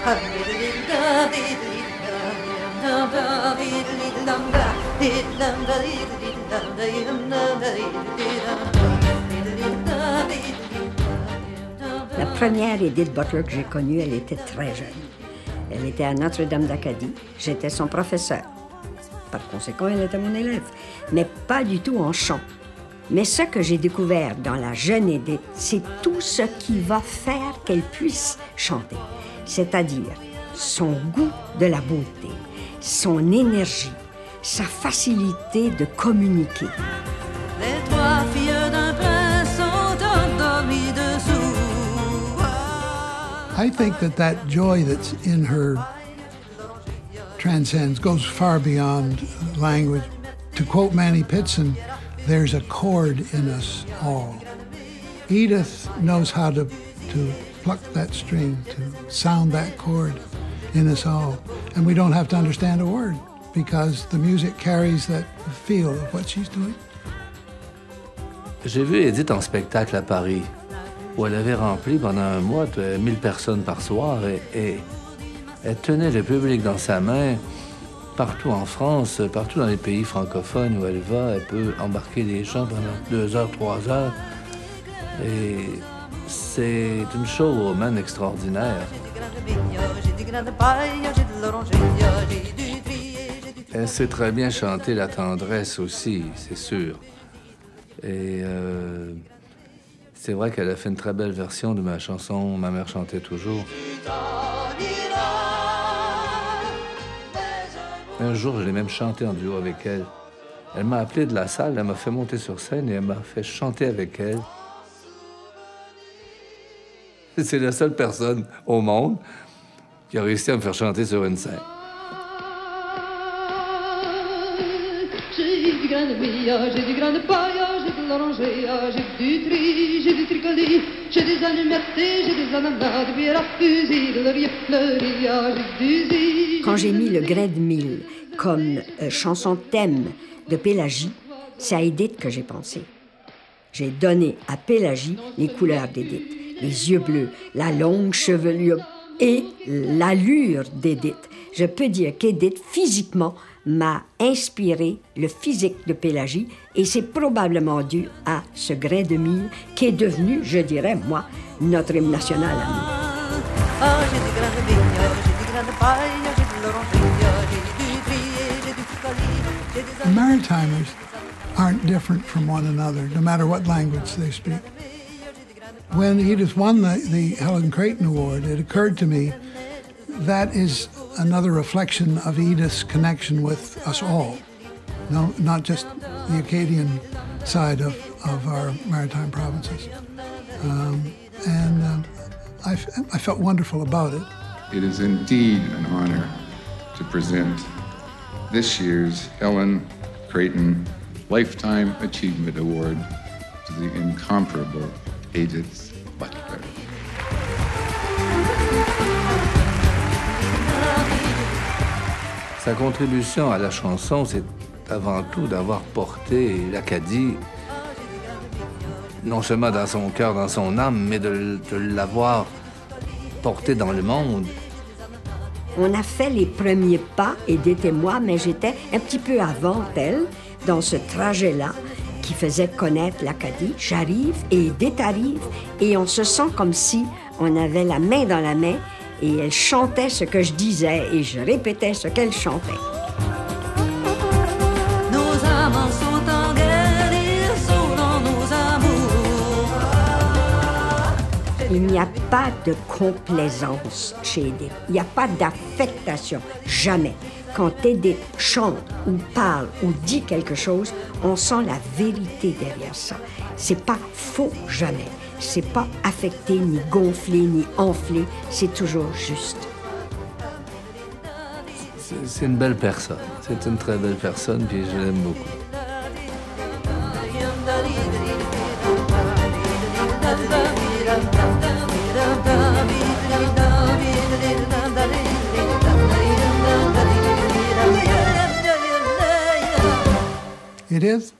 La première Edith Butler que j'ai connue, elle était très jeune. Elle était à Notre-Dame d'Acadie. J'étais son professeur. Par conséquent, elle était mon élève, mais pas du tout en chant. Mais ce que j'ai découvert dans la jeune Edith, c'est tout ce qui va faire qu'elle puisse chanter. C'est-à-dire son goût de la beauté, son énergie, sa facilité de communiquer. Les trois filles d'un prince sont endormies dessous. I think that joy that's in her transcends, goes far beyond language. To quote Manny Pitson, there's a chord in us all. Edith knows how to pluck that string, to sound that chord in us all. And we don't have to understand a word because the music carries that feel of what she's doing. J'ai vu Edith en spectacle à Paris, où elle avait rempli pendant un mois 1000 personnes par soir et elle tenait le public dans sa main partout en France, partout dans les pays francophones où elle va. Elle peut embarquer les gens pendant 2 heures, 3 heures. Et c'est une showwoman extraordinaire. Elle sait très bien chanter la tendresse aussi, c'est sûr. Et c'est vrai qu'elle a fait une très belle version de ma chanson « Ma mère chantait toujours ». Un jour, je l'ai même chanté en duo avec elle. Elle m'a appelé de la salle, elle m'a fait monter sur scène et elle m'a fait chanter avec elle. C'est la seule personne au monde qui a réussi à me faire chanter sur une scène. J'ai du grain de billard, j'ai du grain de paillard, j'ai de l'oranger, j'ai du tri, j'ai du tricolis, j'ai des allumettes, j'ai des ananas, de bière à fusil, de laurier fleuri, j'ai du zi. Quand j'ai mis Le Grain de Mil comme chanson thème de Pélagie, c'est à Edith que j'ai pensé. J'ai donné à Pélagie les couleurs d'Edith, les yeux bleus, la longue chevelure et l'allure d'Edith. Je peux dire qu'Edith, physiquement, m'a inspiré le physique de Pélagie et c'est probablement dû à ce Grain de Mil qui est devenu, je dirais, moi, notre hymne national à nous. J'ai du grain de billard, j'ai du grain de paillard, j'ai de l'oranger, j'ai du tri, j'ai du tricolis, j'ai des The Maritimers aren't different from one another, no matter what language they speak. When Edith won the Helen Creighton Award, it occurred to me that is another reflection of Edith's connection with us all. No, not just the Acadian side of our maritime provinces. I felt wonderful about it. It is indeed an honor to present this year's Helen Creighton Lifetime Achievement Award to the incomparable Edith Butler. Sa contribution à la chanson, c'est avant tout d'avoir porté l'Acadie, non seulement dans son cœur, dans son âme, mais de l'avoir porté dans le monde. On a fait les premiers pas, Edith et moi, mais j'étais un petit peu avant elle, dans ce trajet-là, qui faisait connaître l'Acadie. J'arrive et Edith arrive, et on se sent comme si on avait la main dans la main, et elle chantait ce que je disais, et je répétais ce qu'elle chantait. Nos amants sont en guerre, ils sont dans nos amours. Il n'y a pas de complaisance chez Edith. Il n'y a pas d'affectation. Jamais. Quand Edith chante ou parle ou dit quelque chose, on sent la vérité derrière ça. C'est pas faux jamais. C'est pas affecté, ni gonflé, ni enflé. C'est toujours juste. C'est une belle personne. C'est une très belle personne, puis je l'aime beaucoup. It is.